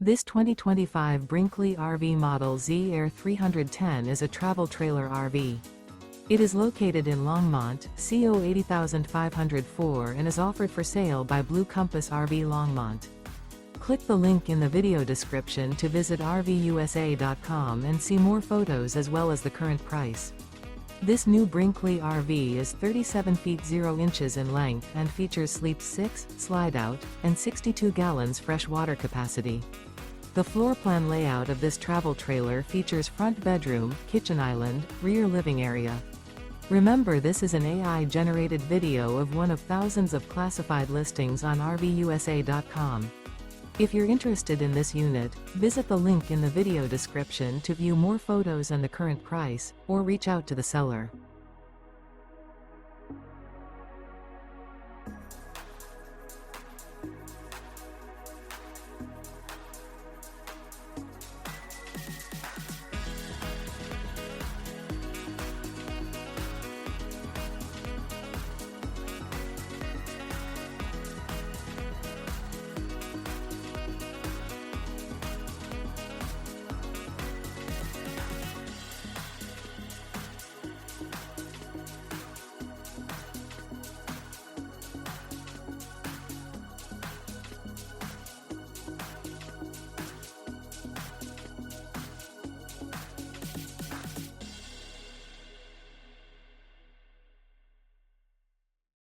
This 2025 Brinkley RV Model Z Air 310 is a travel trailer RV. It is located in Longmont, CO 80504 and is offered for sale by Blue Compass RV Longmont. Click the link in the video description to visit RVUSA.com and see more photos as well as the current price. This new Brinkley RV is 37 feet 0 inches in length and features sleep 6, slide-out, and 62 gallons fresh water capacity. The floor plan layout of this travel trailer features front bedroom, kitchen island, rear living area. Remember, this is an AI-generated video of one of thousands of classified listings on RVUSA.com. If you're interested in this unit, visit the link in the video description to view more photos and the current price, or reach out to the seller.